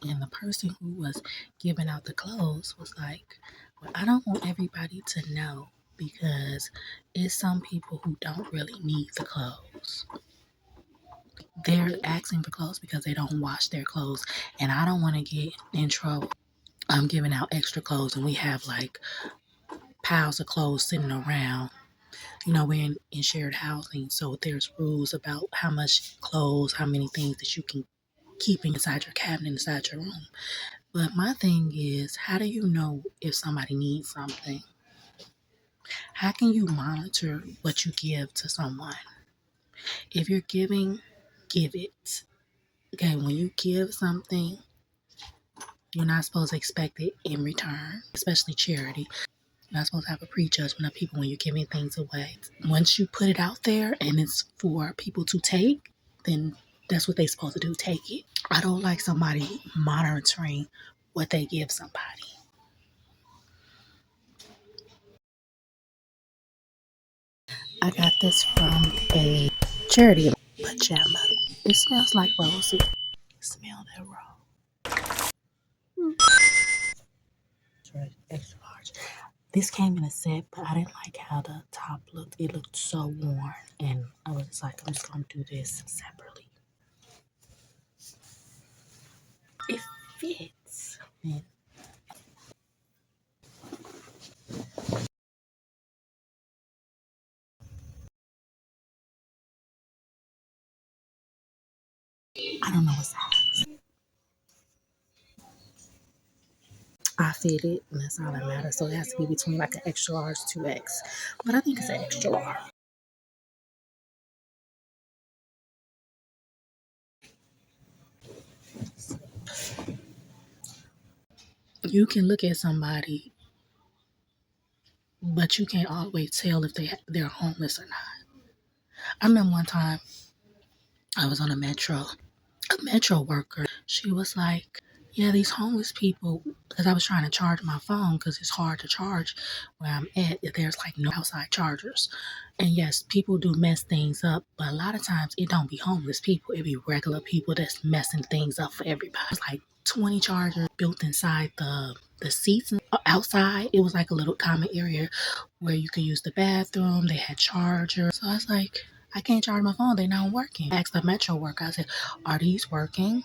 And the person who was giving out the clothes was like, well, I don't want everybody to know because it's some people who don't really need the clothes. They're asking for clothes because they don't wash their clothes, and I don't want to get in trouble. I'm giving out extra clothes, and we have like piles of clothes sitting around. We're in shared housing, so there's rules about how much clothes, how many things that you can keep inside your cabinet, inside your room. But my thing is, how do you know if somebody needs something? How can you monitor what you give to someone? If you're giving, give it. Okay, when you give something, you're not supposed to expect it in return, especially charity. You're not supposed to have a prejudgment of people when you're giving things away. Once you put it out there and it's for people to take, then that's what they're supposed to do, take it. I don't like somebody monitoring what they give somebody. I got this from a charity pajama. It smells like roses. Smell that rose. Extra large. This came in a set, but I didn't like how the top looked. It looked so worn, and I was like, I'm just gonna do this separately. It fits. And I don't know what size. I fit it, and that's all that matters. So it has to be between like an extra large, 2X. But I think it's an extra large. You can look at somebody, but you can't always tell if they're homeless or not. I remember one time I was on a metro worker. She was like, yeah, these homeless people, because I was trying to charge my phone because it's hard to charge where I'm at. There's like no outside chargers. And yes, people do mess things up, but a lot of times it don't be homeless people. It be regular people that's messing things up for everybody. It's like 20 chargers built inside the seats outside. It was like a little common area where you could use the bathroom. They had chargers. So I was like, I can't charge my phone. They're not working. I asked the metro worker, I said, are these working?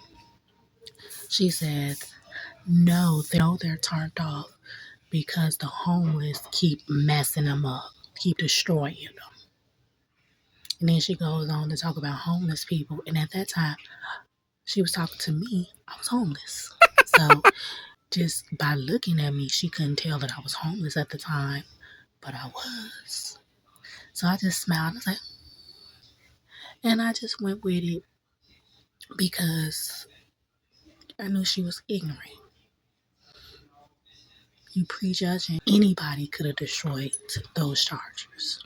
She said, no, they're turned off because the homeless keep messing them up, keep destroying them. And then she goes on to talk about homeless people. And at that time, she was talking to me. I was homeless. So just by looking at me, she couldn't tell that I was homeless at the time, but I was. So I just smiled. I was like, and I just went with it because I knew she was ignorant. You prejudging, anybody could have destroyed those chargers.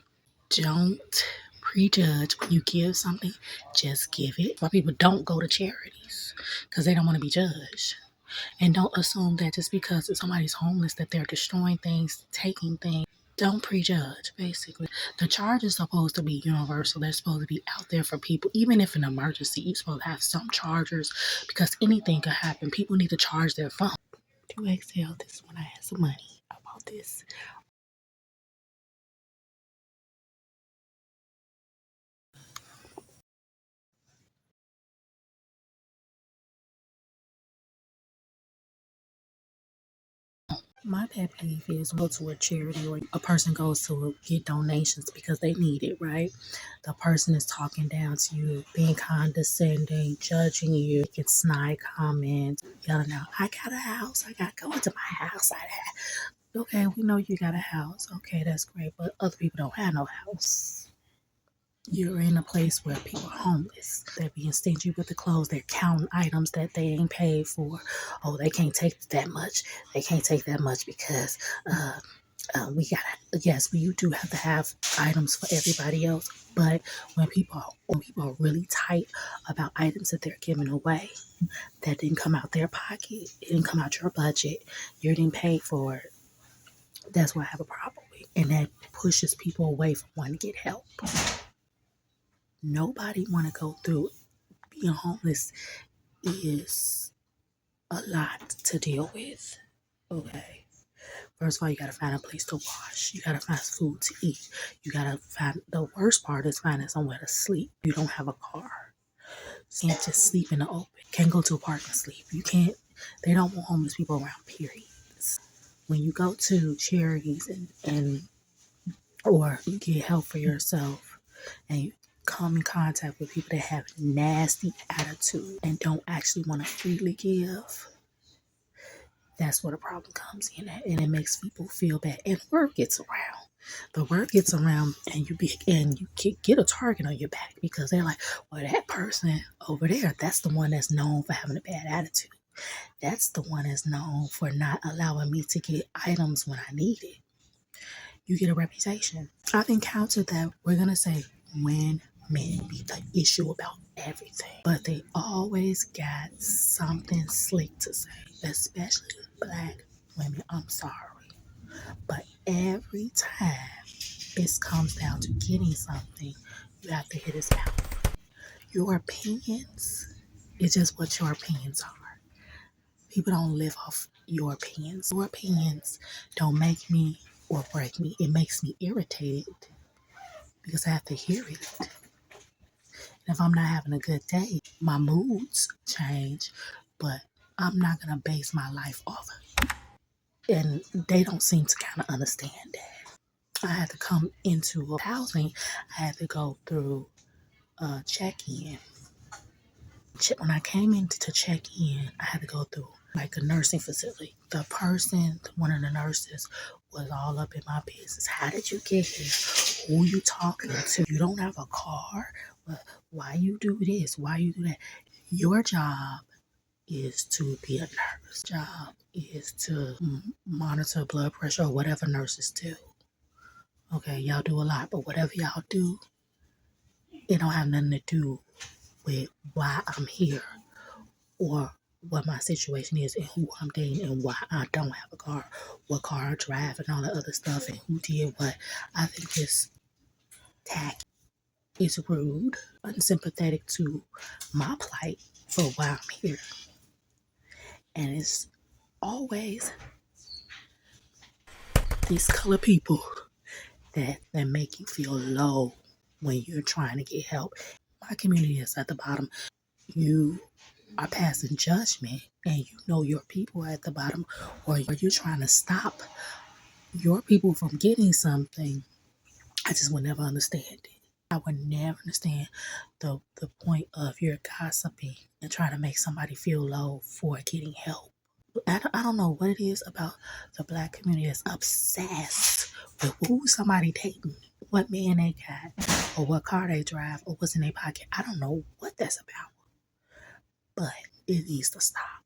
Don't prejudge when you give something, just give it. Why people don't go to charities because they don't want to be judged. And don't assume that just because somebody's homeless that they're destroying things, taking things. Don't prejudge, basically. The charge is supposed to be universal. They're supposed to be out there for people. Even if an emergency, you're supposed to have some chargers because anything could happen. People need to charge their phone. 2XL, this is when I had some money. I bought this. My pet peeve is go to a charity or a person goes to get donations because they need it, right? The person is talking down to you, being condescending, judging you, making snide comments, yelling out, I got a house, I got to go into my house. Okay, we know you got a house. Okay, that's great, but other people don't have no house. You're in a place where people are homeless. They're being stingy with the clothes. They're counting items that they ain't paid for. Oh, they can't take that much. They can't take that much because we got. Yes, you do have to have items for everybody else. But when people are really tight about items that they're giving away, that didn't come out their pocket. It didn't come out your budget. You didn't pay for it. That's what I have a problem with, and that pushes people away from wanting to get help. Nobody want to go through being homeless is a lot to deal with. Okay. First of all, you gotta find a place to wash. You gotta find food to eat. You gotta find, the worst part is finding somewhere to sleep. You don't have a car. You can't just sleep in the open. Can't go to a park and sleep. You can't, they don't want homeless people around, period. When you go to charities and or you get help for yourself and you come in contact with people that have nasty attitude and don't actually want to freely give, that's where the problem comes in at, and it makes people feel bad. And word gets around. The word gets around, and you get a target on your back because they're like, well, that person over there, that's the one that's known for having a bad attitude. That's the one that's known for not allowing me to get items when I need it. You get a reputation. I've encountered that. We're gonna say when men be the issue about everything, but they always got something slick to say, especially Black women. I'm sorry, but every time it comes down to getting something, you have to hit his mouth. Your opinions is just what your opinions are. People don't live off your opinions. Your opinions don't make me or break me. It makes me irritated because I have to hear it. And if I'm not having a good day, my moods change, but I'm not going to base my life off of it. And they don't seem to kind of understand that. I had to come into housing. I had to go through check-in. When I came in to check in, I had to go through like a nursing facility. The person, one of the nurses, was all up in my business. How did you get here? Who you talking to? You don't have a car? Why you do this? Why you do that? Your job is to be a nurse. Job is to monitor blood pressure or whatever nurses do. Okay, y'all do a lot, but whatever y'all do, it don't have nothing to do with why I'm here or what my situation is and who I'm dating and why I don't have a car, what car I drive and all the other stuff and who did what. I think it's tacky. It's rude, unsympathetic to my plight for why I'm here. And it's always these color people that make you feel low when you're trying to get help. My community is at the bottom. You are passing judgment and you know your people are at the bottom, or you're trying to stop your people from getting something. I just would never understand it. I would never understand the point of your gossiping and trying to make somebody feel low for getting help. I don't know what it is about the Black community that's obsessed with who somebody dating, what man they got, or what car they drive, or what's in their pocket. I don't know what that's about, but it needs to stop.